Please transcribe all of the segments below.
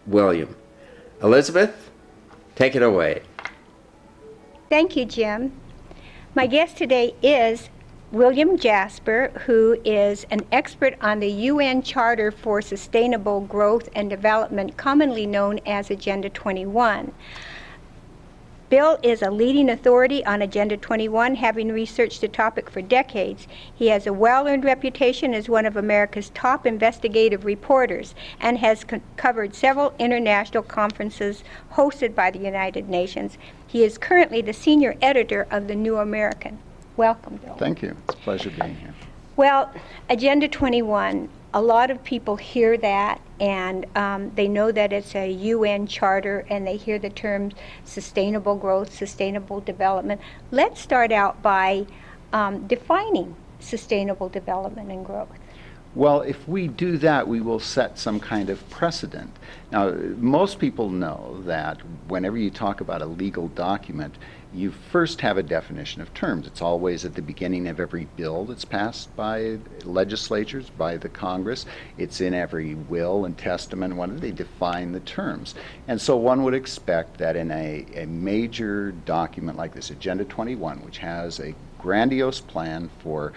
William. Elizabeth, take it away. Thank you, Jim. My guest today is William Jasper, who is an expert on the UN Charter for Sustainable Growth and Development, commonly known as Agenda 21. Bill is a leading authority on Agenda 21, having researched the topic for decades. He has a well-earned reputation as one of America's top investigative reporters and has covered several international conferences hosted by the United Nations. He is currently the senior editor of the New American. Welcome, Bill. Thank you. It's a pleasure being here. Well, Agenda 21, a lot of people hear that and they know that it's a UN charter and they hear the terms sustainable growth, sustainable development. Let's start out by defining sustainable development and growth. Well, if we do that, we will set some kind of precedent. Now, most people know that whenever you talk about a legal document, you first have a definition of terms. It's always at the beginning of every bill that's passed by legislatures, by the Congress. It's in every will and testament when they define the terms. And so one would expect that in a major document like this, Agenda 21, which has a grandiose plan for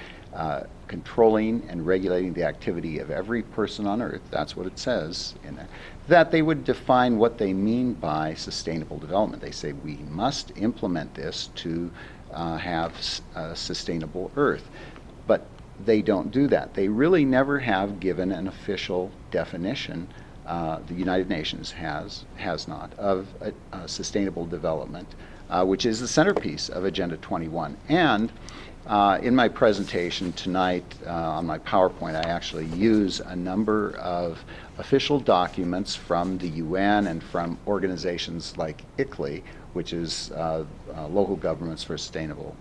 controlling and regulating the activity of every person on earth, that's what it says in there, that they would define what they mean by sustainable development. They say we must implement this to have a sustainable earth. But they don't do that. They really never have given an official definition, the United Nations has not, of sustainable development, which is the centerpiece of Agenda 21. And in my presentation tonight on my PowerPoint, I actually use a number of official documents from the UN and from organizations like ICLEI, which is Local Governments for Sustainable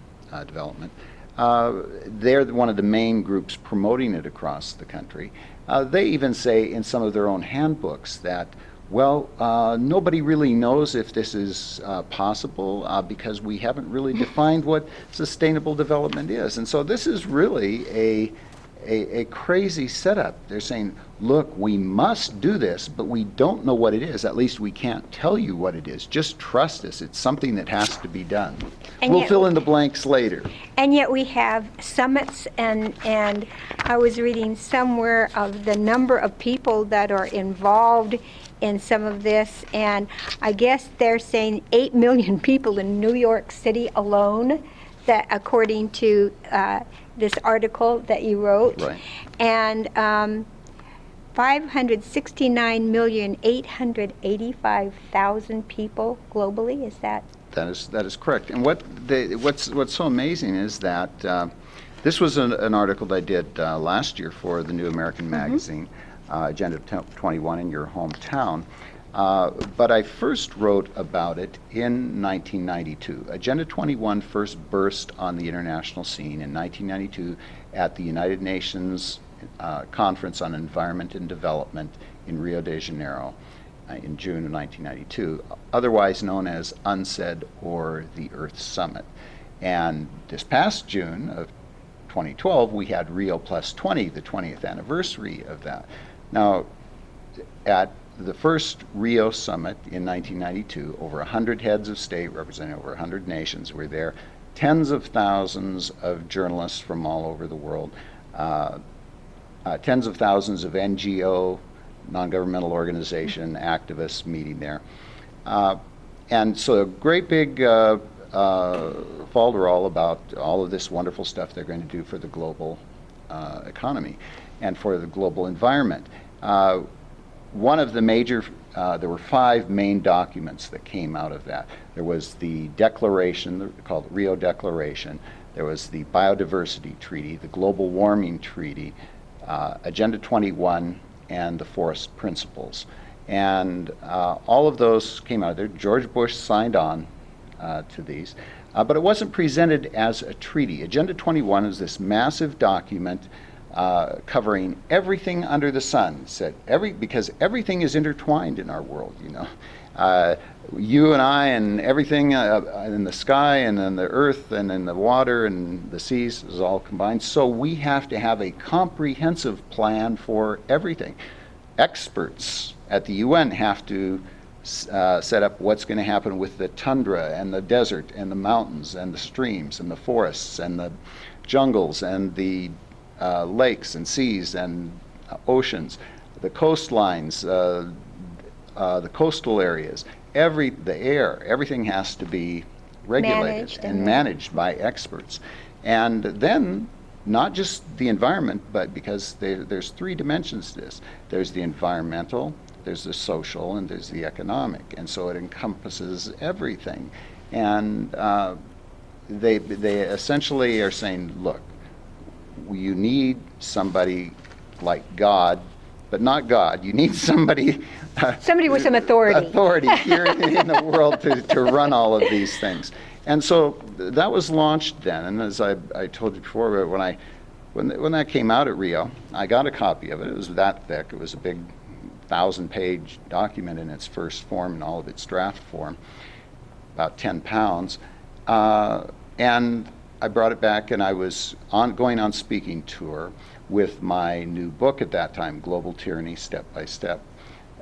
Development. They're one of the main groups promoting it across the country. They even say in some of their own handbooks that, well, nobody really knows if this is possible because we haven't really defined what sustainable development is. And so this is really a crazy setup. They're saying, look, we must do this, but we don't know what it is. At least we can't tell you what it is. Just trust us. It's something that has to be done. And we'll fill in the blanks later. And yet we have summits, and I was reading somewhere of the number of people that are involved in some of this, and I guess they're saying 8 million people in New York City alone, that according to this article that you wrote. Right. And 569,885,000 people globally, is that? That is correct. And what's so amazing is that this was an article that I did last year for the New American magazine, Agenda 21 in your hometown. But I first wrote about it in 1992. Agenda 21 first burst on the international scene in 1992 at the United Nations Conference on Environment and Development in Rio de Janeiro in June of 1992, otherwise known as UNCED or the Earth Summit. And this past June of 2012, we had Rio Plus 20, the 20th anniversary of that. Now, at the first Rio Summit in 1992, over 100 heads of state representing over 100 nations were there, tens of thousands of journalists from all over the world, tens of thousands of NGO, non-governmental organization activists meeting there. And so a great big falderall about all of this wonderful stuff they're going to do for the global economy and for the global environment. One of the major, there were 5 main documents that came out of that. There was the declaration called the Rio Declaration. There was the Biodiversity Treaty, the Global Warming Treaty, Agenda 21, and the Forest Principles. And all of those came out of there. George Bush signed on to these, but it wasn't presented as a treaty. Agenda 21 is this massive document covering everything under the sun. Said because everything is intertwined in our world. You know, you and I and everything in the sky and in the earth and in the water and the seas is all combined. So we have to have a comprehensive plan for everything. Experts at the UN have to set up what's going to happen with the tundra and the desert and the mountains and the streams and the forests and the jungles and the lakes and seas and oceans, the coastlines, the coastal areas, the air, everything has to be regulated and managed by experts. And then not just the environment, but because there's three dimensions to this. There's the environmental, there's the social, and there's the economic. And so it encompasses everything. And they essentially are saying, look, you need somebody like God, but not God. You need somebody with some authority here in the world to run all of these things. And so that was launched then. And as I told you before, when that came out at Rio, I got a copy of it. It was that thick. It was a big 1,000-page document in its first form, in all of its draft form, about 10 pounds. And I brought it back, and I was going on speaking tour with my new book at that time, Global Tyranny, Step by Step,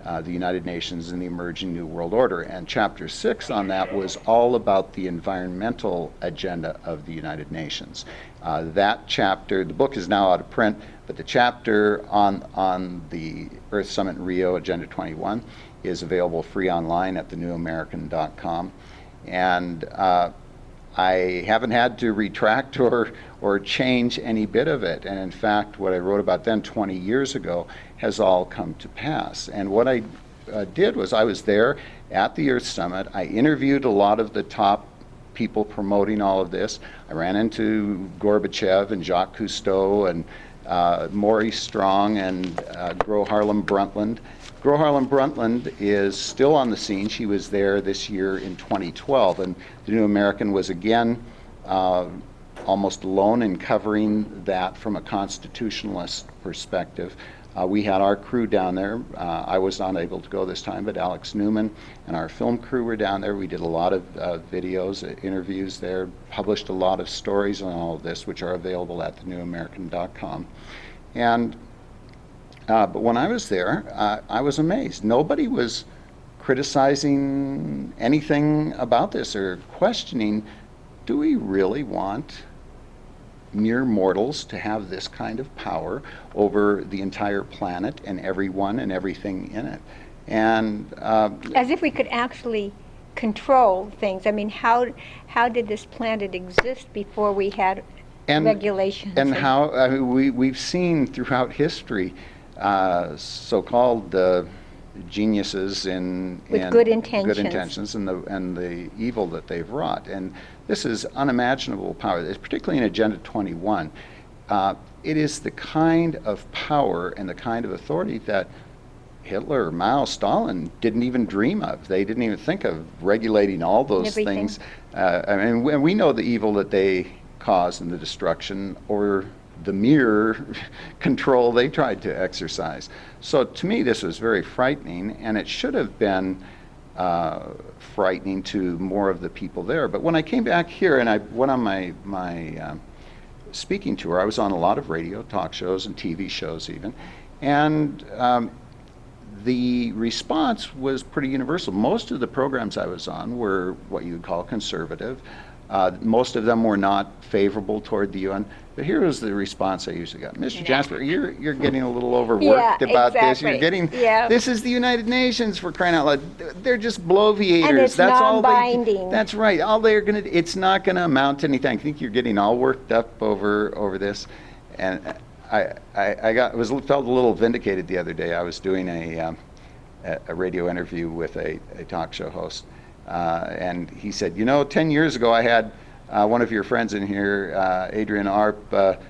the United Nations and the Emerging New World Order. And Chapter 6 on that was all about the environmental agenda of the United Nations. That chapter, the book is now out of print, but the chapter on the Earth Summit in Rio, Agenda 21, is available free online at thenewamerican.com. And I haven't had to retract or change any bit of it. And in fact, what I wrote about then 20 years ago has all come to pass. And what I did was I was there at the Earth Summit. I interviewed a lot of the top people promoting all of this. I ran into Gorbachev and Jacques Cousteau and Maurice Strong and Gro Harlem Brundtland. Gro Harlem Brundtland is still on the scene. She was there this year in 2012, and the New American was again almost alone in covering that from a constitutionalist perspective. We had our crew down there. I was not able to go this time, but Alex Newman and our film crew were down there. We did a lot of videos, interviews there, published a lot of stories on all of this, which are available at thenewamerican.com. And but when I was there, I was amazed. Nobody was criticizing anything about this or questioning, do we really want mere mortals to have this kind of power over the entire planet and everyone and everything in it? And as if we could actually control things. I mean, how did this planet exist before we had regulations? And how we've seen throughout history so-called geniuses with good intentions and the evil that they've wrought. And this is unimaginable power. It's particularly in Agenda 21. It is the kind of power and the kind of authority that Hitler, Mao, Stalin didn't even dream of. They didn't even think of regulating all those things. I mean, we know the evil that they caused and the destruction, or the mere control they tried to exercise. So to me, this was very frightening, and it should have been frightening to more of the people there. But when I came back here and I went on my speaking tour, I was on a lot of radio talk shows and TV shows even, and the response was pretty universal. Most of the programs I was on were what you would call conservative. Most of them were not favorable toward the UN. But here was the response I usually got. Mr. Jasper, you're getting a little overworked about this. You're getting, this is the United Nations, for crying out loud. They're just bloviators. And it's that's non-binding. All that's right. All they're going to, it's not going to amount to anything. I think you're getting all worked up over this. And I felt a little vindicated the other day. I was doing a radio interview with a talk show host. And he said, 10 years ago I had one of your friends in here, Adrian Arp,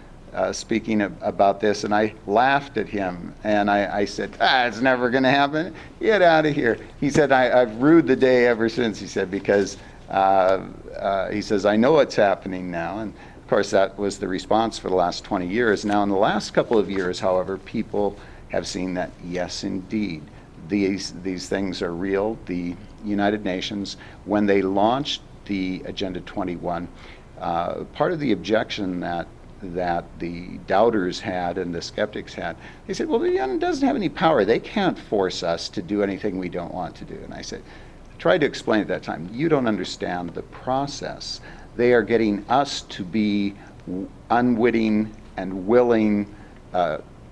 speaking about this, and I laughed at him. And I said, it's never going to happen. Get out of here. He said, I've rued the day ever since, he said, because he says, I know what's happening now. And of course, that was the response for the last 20 years. Now, in the last couple of years, however, people have seen that, yes, indeed, these things are real. The United Nations, when they launched the Agenda 21, part of the objection that that the doubters had and the skeptics had. They said, well, the UN doesn't have any power. They can't force us to do anything we don't want to do. And I said, tried to explain at that time, you don't understand the process. They are getting us to be unwitting and willing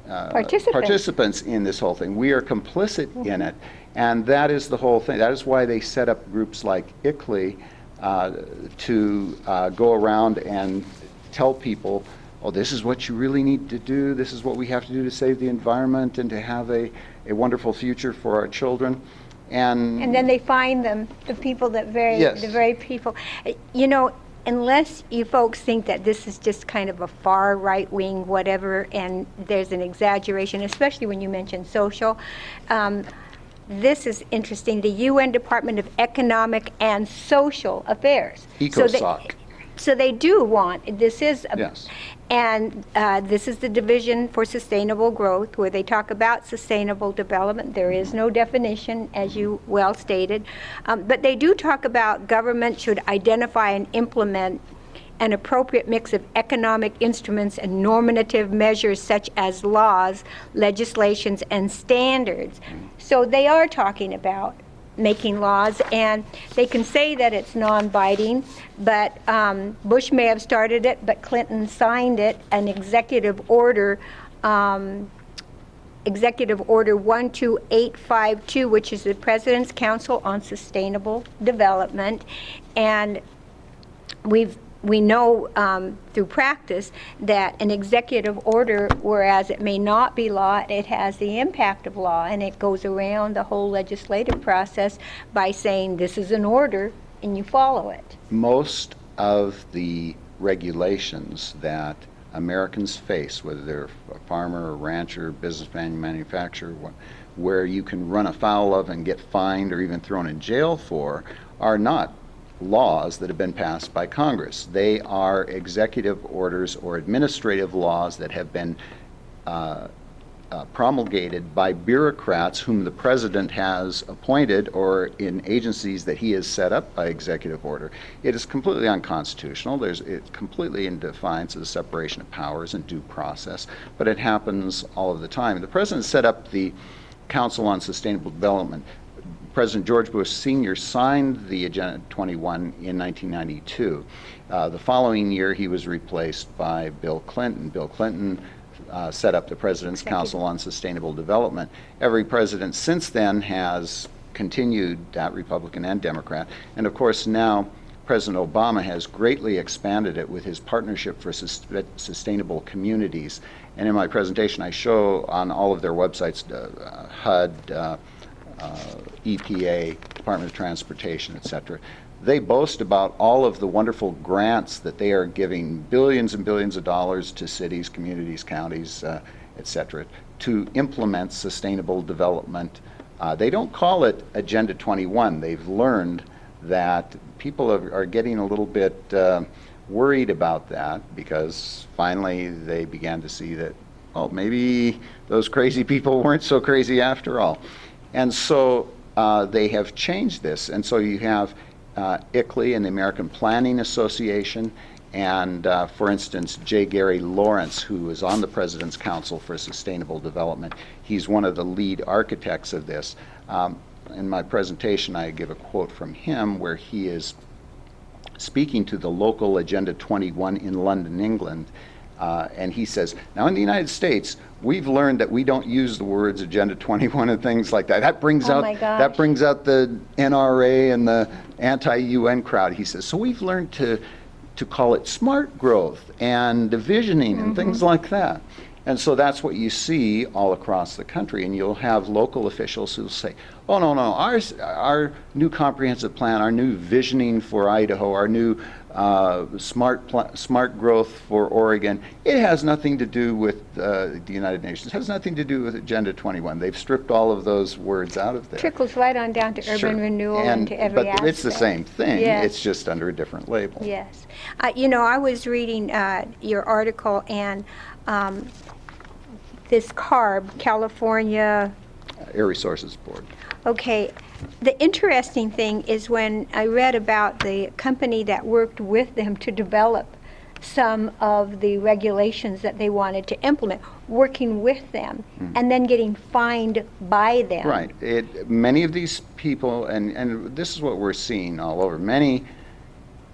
participants in this whole thing. We are complicit in it. And that is the whole thing. That is why they set up groups like ICLEI to go around and tell people, oh, this is what you really need to do. This is what we have to do to save the environment and to have a wonderful future for our children. And then they find them, the people that Yes. the very people. You know, unless you folks think that this is just kind of a far right wing whatever, and there's an exaggeration, especially when you mention social. This is interesting. The UN Department of Economic and Social Affairs. ECOSOC. So they do want, this is, Yes. and this is the Division for Sustainable Growth, where they talk about sustainable development. There is no definition, as you well stated, but they do talk about government should identify and implement an appropriate mix of economic instruments and normative measures such as laws, legislations, and standards. So they are talking about making laws, and they can say that it's non-binding, but Bush may have started it, but Clinton signed it, an executive order 12852, which is the President's Council on Sustainable Development, and we know through practice that an executive order, whereas it may not be law, it has the impact of law, and it goes around the whole legislative process by saying this is an order and you follow it. Most of the regulations that Americans face, whether they're a farmer, a rancher, businessman, manufacturer, where you can run afoul of and get fined or even thrown in jail for, are not laws that have been passed by Congress. They are executive orders or administrative laws that have been promulgated by bureaucrats whom the president has appointed or in agencies that he has set up by executive order. It is completely unconstitutional. It's completely in defiance of the separation of powers and due process, but it happens all of the time. The president set up the Council on Sustainable Development. President George Bush Sr. signed the Agenda 21 in 1992. The following year, he was replaced by Bill Clinton. Bill Clinton set up the President's Council on Sustainable Development. Every president since then has continued that, Republican and Democrat. And of course, now President Obama has greatly expanded it with his Partnership for Sustainable Communities. And in my presentation, I show on all of their websites, HUD, EPA, Department of Transportation, etc. They boast about all of the wonderful grants that they are giving, billions and billions of dollars to cities, communities, counties, etc., to implement sustainable development. They don't call it Agenda 21. They've learned that people are getting a little bit worried about that because finally they began to see that, well, maybe those crazy people weren't so crazy after all. And so they have changed this. And so you have ICLEI and the American Planning Association and, for instance, J. Gary Lawrence, who is on the President's Council for Sustainable Development. He's one of the lead architects of this. In my presentation, I give a quote from him where he is speaking to the local Agenda 21 in London, England. And he says, now in the United States, we've learned that we don't use the words Agenda 21 and things like that. That brings out the NRA and the anti-UN crowd. He says, so we've learned to call it smart growth and visioning and things like that. And so that's what you see all across the country. And you'll have local officials who'll say, oh, no, our new comprehensive plan, our new visioning for Idaho, our new smart growth for Oregon, it has nothing to do with the United Nations. It has nothing to do with Agenda 21. They've stripped all of those words out of there. Trickles right on down to urban renewal and to every aspect. But it's the same thing. Yes. It's just under a different label. Yes. You know, I was reading your article, and this CARB, California Air Resources Board. Okay. The interesting thing is when I read about the company that worked with them to develop some of the regulations that they wanted to implement, working with them, and then getting fined by them. Right. Many of these people, and this is what we're seeing all over, many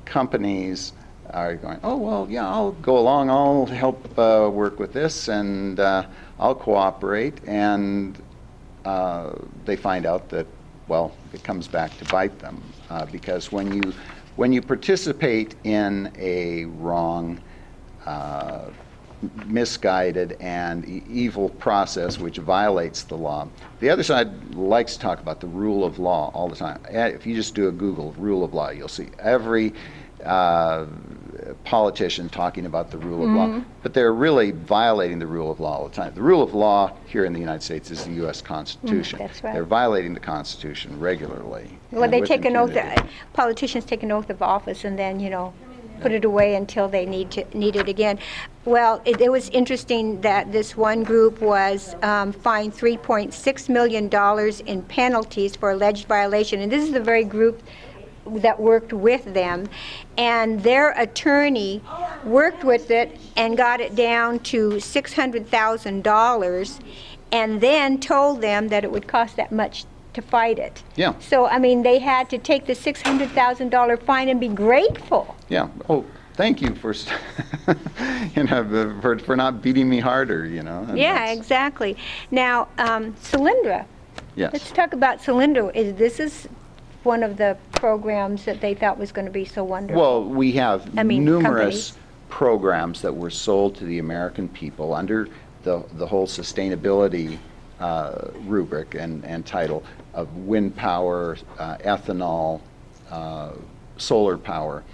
companies are going, oh, well, yeah, I'll go along, I'll help work with this, and I'll cooperate, and they find out that, well, it comes back to bite them, because when you participate in a wrong, misguided and evil process which violates the law. The other side likes to talk about the rule of law all the time. If you just do a Google rule of law, you'll see every politician talking about the rule of law, but they're really violating the rule of law all the time. The rule of law here in the United States is the U.S. Constitution. That's right. They're violating the Constitution regularly. Well, and they with take an oath. impunity. Politicians take an oath of office, and then put it away until they need it again. Well, it was interesting that this one group was fined $3.6 million in penalties for alleged violation, and this is the very group that worked with them, and their attorney worked with it and got it down to $600,000, and then told them that it would cost that much to fight it. Yeah. So, I mean, they had to take the $600,000 fine and be grateful. Yeah. Oh, thank you for, for not beating me harder. And Yeah, that's- exactly. Now, Solyndra. Yes. Let's talk about Solyndra. This is one of the programs that they thought was going to be so wonderful. Well, we have numerous companies. programs that were sold to the American people under the whole sustainability rubric and title of wind power, ethanol, solar power,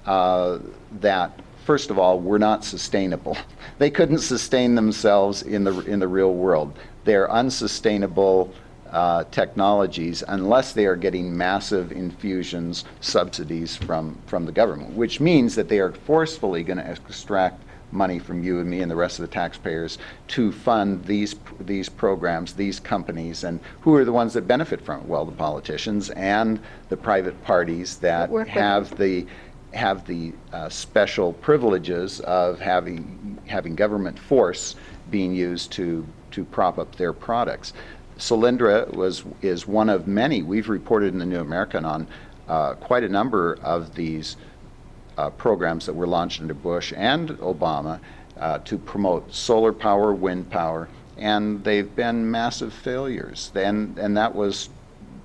that first of all were not sustainable. They couldn't sustain themselves in the real world. They're unsustainable technologies unless they are getting massive infusions, subsidies from the government, which means that they are forcefully going to extract money from you and me and the rest of the taxpayers to fund these programs, these companies. And who are the ones that benefit from it? Well, the politicians and the private parties that have the special privileges of having government force being used to prop up their products. Solyndra is one of many. We've reported in the New American on quite a number of these programs that were launched under Bush and Obama to promote solar power, wind power, and they've been massive failures. And that was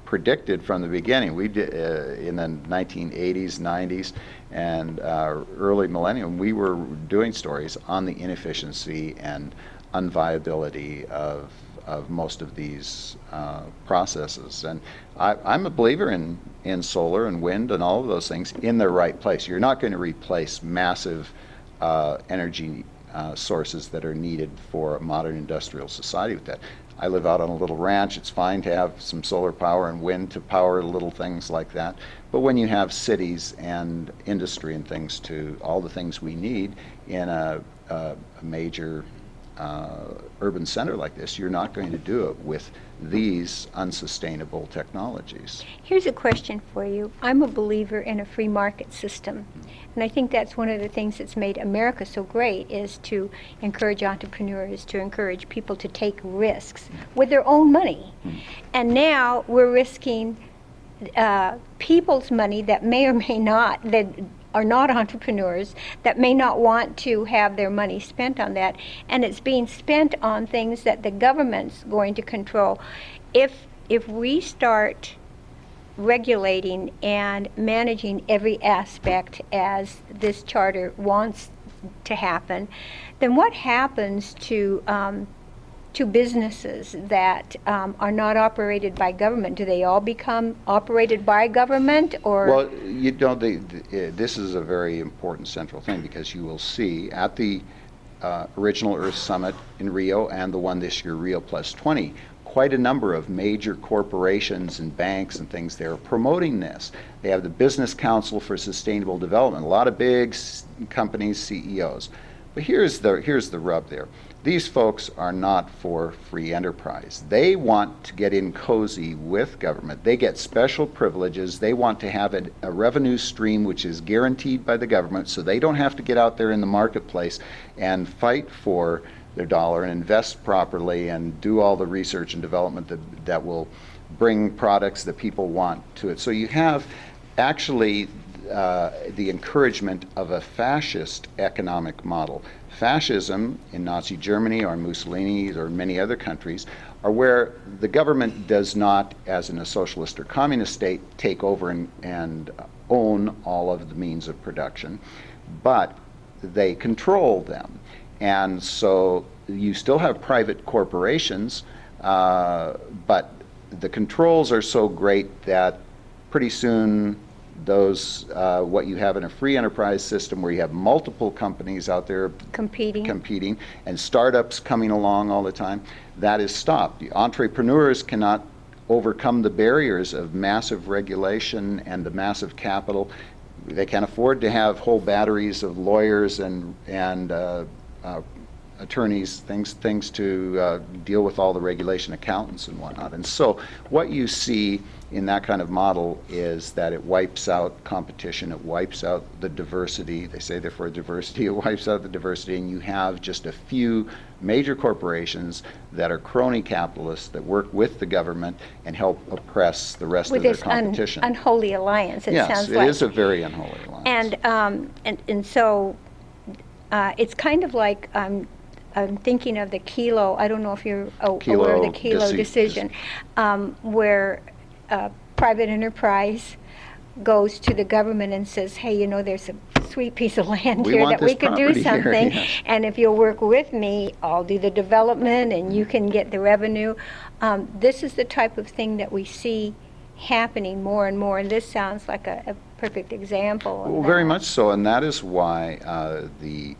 predicted from the beginning. We did in the 1980s, 90s, and early millennium. We were doing stories on the inefficiency and unviability of most of these processes. And I'm a believer in solar and wind and all of those things in the right place. You're not going to replace massive energy sources that are needed for a modern industrial society with that. I live out on a little ranch. It's fine to have some solar power and wind to power little things like that. But when you have cities and industry and things all the things we need in a major urban center like this, you're not going to do it with these unsustainable technologies. Here's a question for you. I'm a believer in a free market system, and I think that's one of the things that's made America so great, is to encourage entrepreneurs, to encourage people to take risks with their own money. And now we're risking people's money that may or may not, that are not entrepreneurs, that may not want to have their money spent on that, and it's being spent on things that the government's going to control. If we start regulating and managing every aspect as this charter wants to happen, then what happens to businesses that are not operated by government? Do they all become operated by government, or? Well, this is a very important central thing, because you will see at the original Earth Summit in Rio and the one this year, Rio Plus 20, quite a number of major corporations and banks and things there are promoting this. They have the Business Council for Sustainable Development, a lot of big companies, CEOs. But here's the rub there. These folks are not for free enterprise. They want to get in cozy with government. They get special privileges. They want to have a revenue stream which is guaranteed by the government, so they don't have to get out there in the marketplace and fight for their dollar and invest properly and do all the research and development that will bring products that people want to it. So you have actually the encouragement of a fascist economic model. Fascism in Nazi Germany or Mussolini or many other countries are where the government does not, as in a socialist or communist state, take over and own all of the means of production, but they control them. And so you still have private corporations, but the controls are so great that pretty soon those what you have in a free enterprise system where you have multiple companies out there competing and startups coming along all the time, that is stopped. The entrepreneurs cannot overcome the barriers of massive regulation and the massive capital. They can't afford to have whole batteries of lawyers and attorneys, things to deal with all the regulation, accountants and whatnot. And so what you see in that kind of model is that it wipes out competition, it wipes out the diversity. They say they're for diversity, it wipes out the diversity, and you have just a few major corporations that are crony capitalists that work with the government and help oppress the rest of their competition. With this unholy alliance, it sounds like. Yes, it is a very unholy alliance. And so it's kind of like I'm thinking of the Kelo. I don't know if you're aware of the Kelo decision, where private enterprise goes to the government and says, hey, you know, there's a sweet piece of land here that we could do something, yes. And if you'll work with me, I'll do the development and you can get the revenue. This is the type of thing that we see happening more and more, and this sounds like a perfect example of well, that. very much so, and that is why the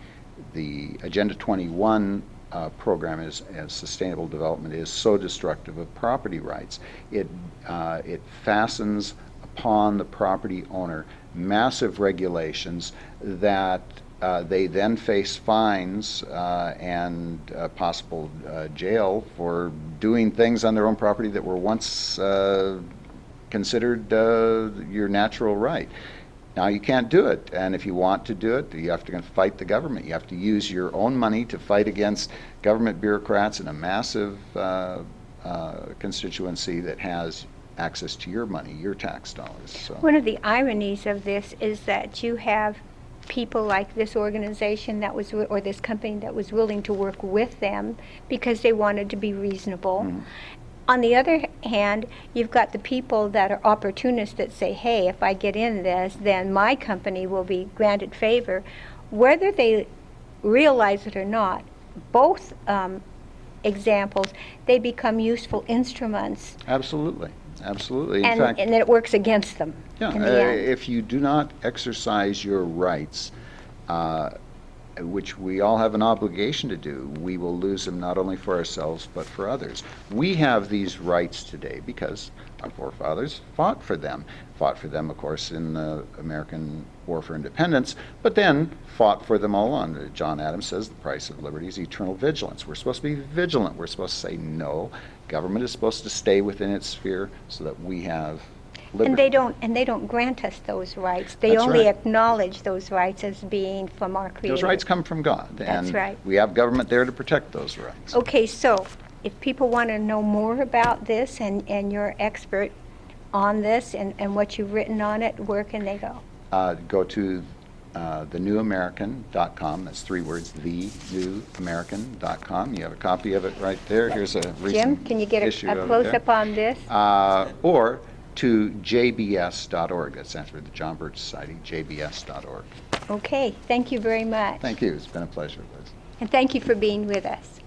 Agenda 21 program as sustainable development is so destructive of property rights. It fastens upon the property owner massive regulations that they then face fines and possible jail for doing things on their own property that were once considered your natural right. Now you can't do it, and if you want to do it, you have to fight the government. You have to use your own money to fight against government bureaucrats in a massive constituency that has access to your money, your tax dollars. So. One of the ironies of this is that you have people like this organization that was, or this company that was willing to work with them because they wanted to be reasonable. Mm-hmm. On the other hand, you've got the people that are opportunists that say, hey, if I get in this, then my company will be granted favor. Whether they realize it or not, both examples, they become useful instruments. Absolutely. Absolutely. And then it works against them. Yeah, in the end. If you do not exercise your rights, which we all have an obligation to do, we will lose them not only for ourselves but for others. We have these rights today because our forefathers fought for them. Fought for them, of course, in the American War for Independence, but then fought for them all on. John Adams says the price of liberty is eternal vigilance. We're supposed to be vigilant. We're supposed to say no. Government is supposed to stay within its sphere so that we have liberty. And they don't grant us those rights. They That's only right. acknowledge those rights as being from our Creator. Those rights come from God. That's and right. We have government there to protect those rights. Okay, so if people want to know more about this and you're expert on this and what you've written on it, where can they go? Go to thenewamerican.com. That's 3 words, thenewamerican.com. You have a copy of it right there. Here's a recent Jim, can you get issue a of it close-up there. on this? Or to jbs.org. That stands for the John Birch Society, jbs.org. Okay, thank you very much. Thank you. It's been a pleasure, Liz. And thank you for being with us.